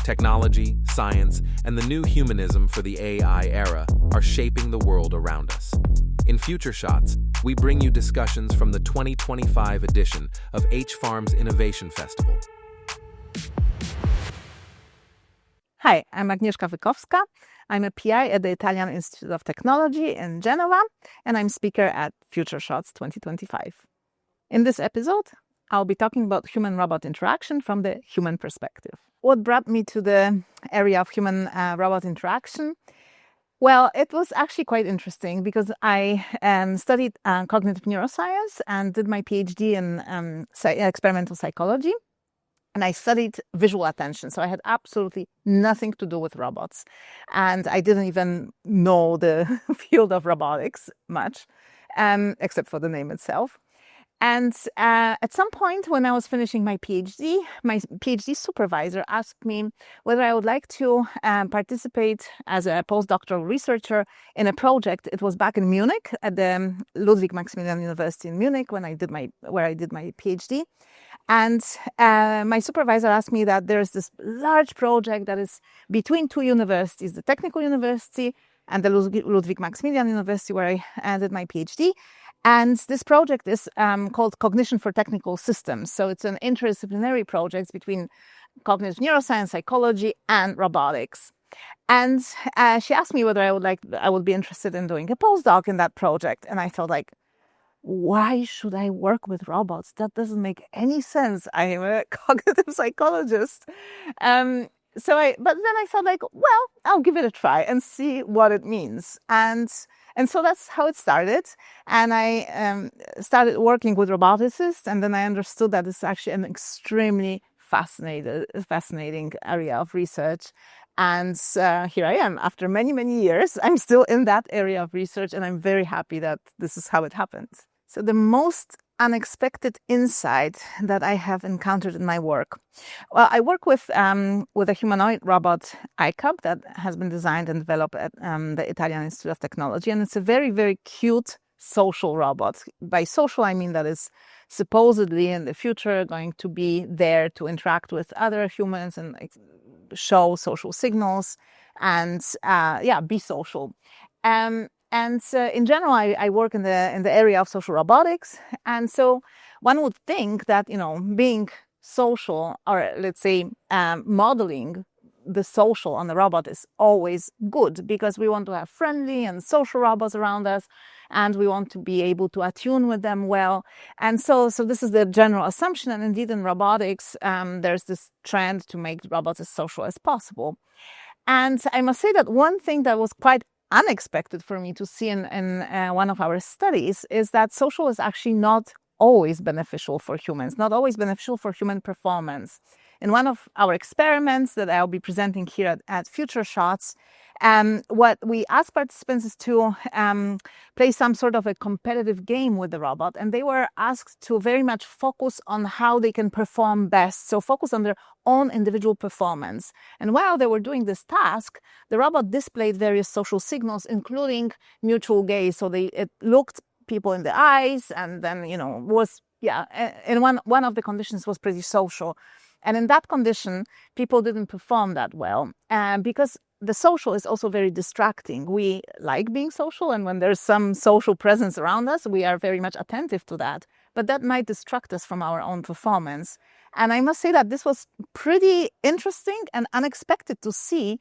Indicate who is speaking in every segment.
Speaker 1: Technology, science, and the new humanism for the AI era are shaping the world around us. In FutureShots, we bring you discussions from the 2025 edition of H-Farm's Innovation Festival.
Speaker 2: Hi, I'm Agnieszka Wykowska. I'm a PI at the Italian Institute of Technology in Genova, and I'm speaker at FutureShots 2025. In this episode, I'll be talking about human-robot interaction from the human perspective. What brought me to the area of human-robot interaction? Well, it was actually quite interesting because I studied cognitive neuroscience and did my PhD in experimental psychology. And I studied visual attention. So I had absolutely nothing to do with robots. And I didn't even know the field of robotics much, except for the name itself. And at some point when I was finishing my PhD supervisor asked me whether I would like to participate as a postdoctoral researcher in a project. It was back in Munich at the Ludwig Maximilian University in Munich where I did my PhD. And my supervisor asked me that there's this large project that is between two universities, the Technical University and the Ludwig Maximilian University where I did my PhD. And this project is called Cognition for Technical Systems. So it's an interdisciplinary project between cognitive neuroscience, psychology, and robotics. And she asked me whether I would be interested in doing a postdoc in that project. And I thought, why should I work with robots? That doesn't make any sense. I am a cognitive psychologist. But then I thought I'll give it a try and see what it means. And so that's how it started. And I started working with roboticists, and then I understood that it's actually an extremely fascinating area of research. And here I am. After many, many years, I'm still in that area of research, and I'm very happy that this is how it happened. So the most unexpected insight that I have encountered in my work. Well, I work with a humanoid robot, ICAP, that has been designed and developed at the Italian Institute of Technology. And it's a very, very cute social robot. By social, I mean that is supposedly in the future going to be there to interact with other humans and show social signals and be social. And in general, I work in the area of social robotics. And so one would think that, being social, or let's say modeling the social on the robot is always good, because we want to have friendly and social robots around us, and we want to be able to attune with them well. And so this is the general assumption. And indeed, in robotics, there's this trend to make robots as social as possible. And I must say that one thing that was quite unexpected for me to see in one of our studies is that social is actually not always beneficial for humans, not always beneficial for human performance. In one of our experiments that I'll be presenting here at FutureShots, what we asked participants is to play some sort of a competitive game with the robot, and they were asked to very much focus on how they can perform best, so focus on their own individual performance. And while they were doing this task, the robot displayed various social signals, including mutual gaze. So it looked people in the eyes, and then and one of the conditions was pretty social. And in that condition, people didn't perform that well because the social is also very distracting. We like being social, and when there's some social presence around us, we are very much attentive to that. But that might distract us from our own performance. And I must say that this was pretty interesting and unexpected to see.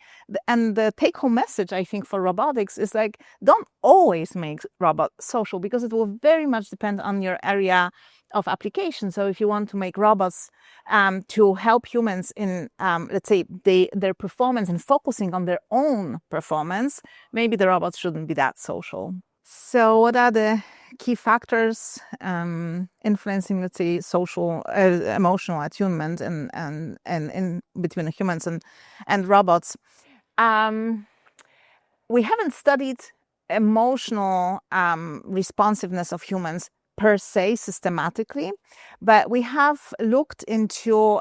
Speaker 2: And the take-home message, I think, for robotics is don't always make robots social, because it will very much depend on your area of application. So if you want to make robots to help humans in, let's say, their performance and focusing on their own performance, maybe the robots shouldn't be that social. So what are the key factors influencing, let's say, social, emotional attunement and in between humans and robots? We haven't studied emotional responsiveness of humans per se systematically, but we have looked into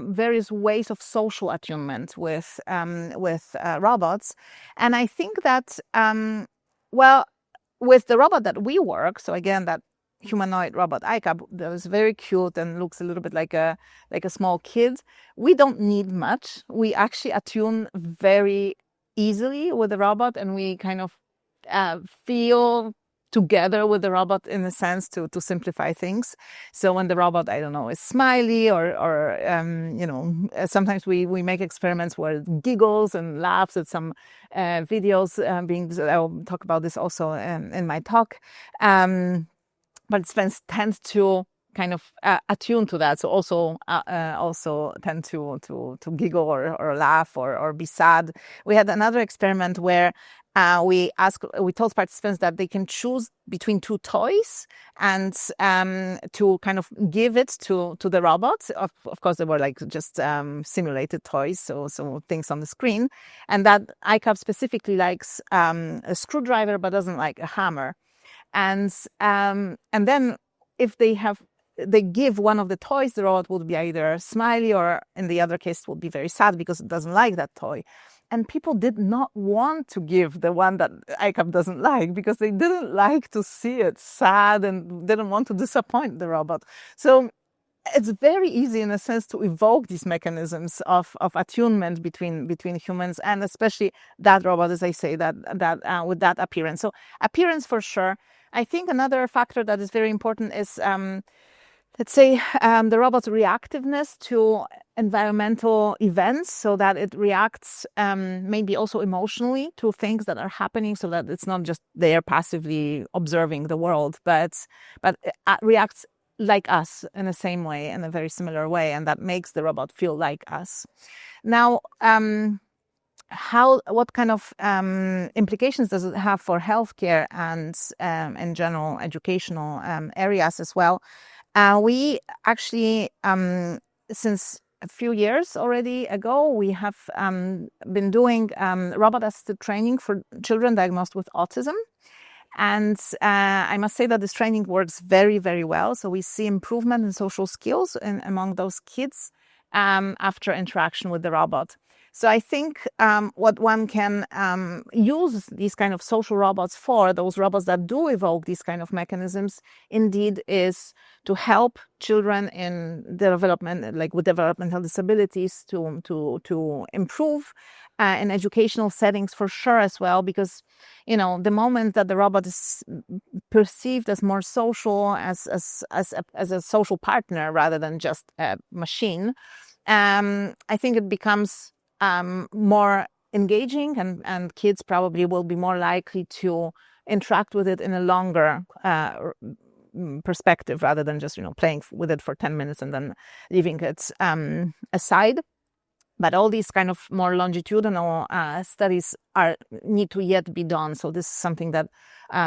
Speaker 2: various ways of social attunement with robots. And I think that, with the robot that we work, so again, that humanoid robot ICAP that was very cute and looks a little bit like a small kid. We don't need much. We actually attune very easily with the robot, and we kind of feel together with the robot in a sense to simplify things. So when the robot, I don't know, is smiley or sometimes we make experiments where it giggles and laughs at some videos I'll talk about this also in my talk. Participants tend to kind of attune to that, so also tend to giggle or laugh or be sad. We had another experiment where we told participants that they can choose between two toys and to kind of give it to the robot. Of course, they were like just simulated toys, so things on the screen. And that ICAP specifically likes a screwdriver but doesn't like a hammer. And then if they give one of the toys, the robot would be either smiley or in the other case would be very sad because it doesn't like that toy. And people did not want to give the one that ICAP doesn't like because they didn't like to see it sad and didn't want to disappoint the robot. So it's very easy in a sense to evoke these mechanisms of attunement between humans and especially that robot, as I say, that with that appearance. So appearance for sure. I think another factor that is very important is let's say the robot's reactiveness to environmental events, so that it reacts maybe also emotionally to things that are happening, so that it's not just there passively observing the world, but it reacts like us in the same way, in a very similar way, and that makes the robot feel like us. Now, what kind of implications does it have for healthcare and in general educational areas as well? We actually, since a few years already ago, we have been doing robot-assisted training for children diagnosed with autism. And I must say that this training works very, very well. So we see improvement in social skills among those kids after interaction with the robot. So I think what one can use these kind of social robots for, those robots that do evoke these kind of mechanisms, indeed is to help children in development, like with developmental disabilities, to improve in educational settings for sure as well, because the moment that the robot is perceived as more social, as a social partner rather than just a machine, I think it becomes more engaging, and kids probably will be more likely to interact with it in a longer perspective rather than just playing with it for 10 minutes and then leaving it aside. But all these kind of more longitudinal studies need to yet be done. So this is something that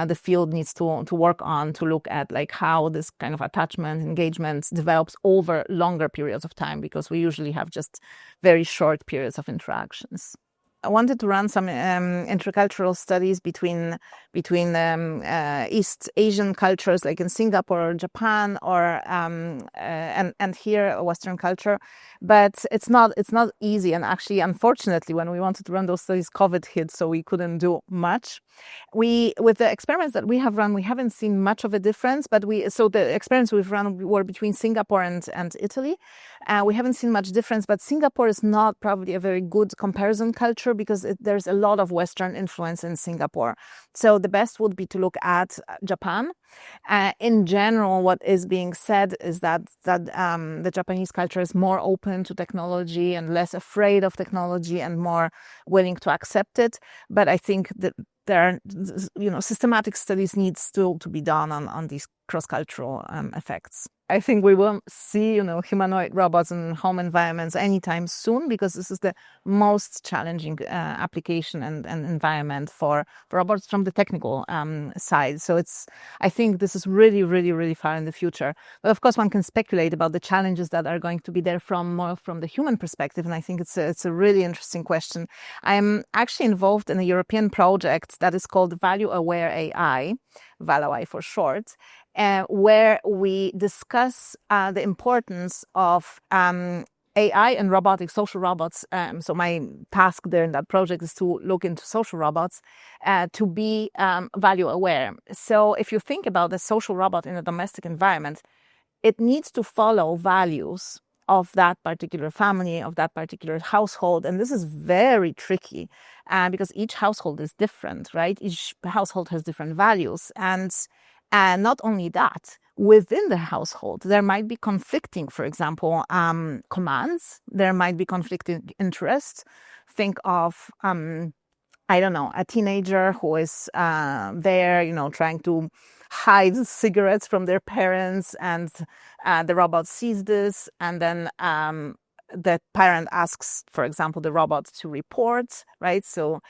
Speaker 2: the field needs to work on, to look at like how this kind of attachment, engagement develops over longer periods of time, because we usually have just very short periods of interactions. I wanted to run some intercultural studies between East Asian cultures, like in Singapore or Japan, or and here Western culture, but it's not easy. And actually, unfortunately, when we wanted to run those studies, COVID hit, so we couldn't do much. With the experiments that we have run, we haven't seen much of a difference. But the experiments we've run were between Singapore and Italy. We haven't seen much difference, but Singapore is not probably a very good comparison culture, because there's a lot of Western influence in Singapore. So the best would be to look at Japan. In general, what is being said is that the Japanese culture is more open to technology and less afraid of technology and more willing to accept it. But I think that there are, systematic studies need still to be done on these cross-cultural effects. I think we will see, humanoid robots in home environments anytime soon, because this is the most challenging application and environment for robots from the technical side. So I think this is really, really, really far in the future. But of course, one can speculate about the challenges that are going to be there more from the human perspective. And I think it's a really interesting question. I'm actually involved in a European project that is called Value Aware AI, VALAI for short, where we discuss the importance of AI and robotics, social robots. So my task there in that project is to look into social robots to be value aware. So if you think about a social robot in a domestic environment, it needs to follow values of that particular family, of that particular household. And this is very tricky because each household is different, right? Each household has different values. And not only that, within the household, there might be conflicting, for example, commands. There might be conflicting interests. Think of, I don't know, a teenager who is there, trying to hide cigarettes from their parents, and the robot sees this, and then the parent asks, for example, the robot to report, right? So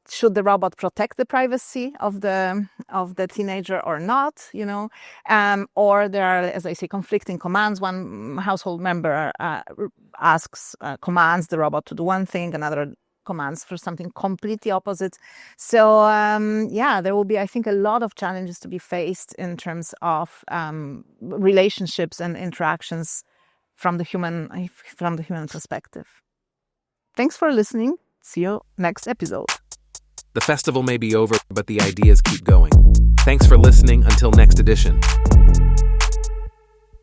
Speaker 2: should the robot protect the privacy of the teenager or not? Or there are, as I say, conflicting commands. One household member commands the robot to do one thing, another commands for something completely opposite. So there will be, I think, a lot of challenges to be faced in terms of relationships and interactions from the human perspective. Thanks for listening. See you next episode.
Speaker 1: The festival may be over, but the ideas keep going. Thanks for listening. Until next edition.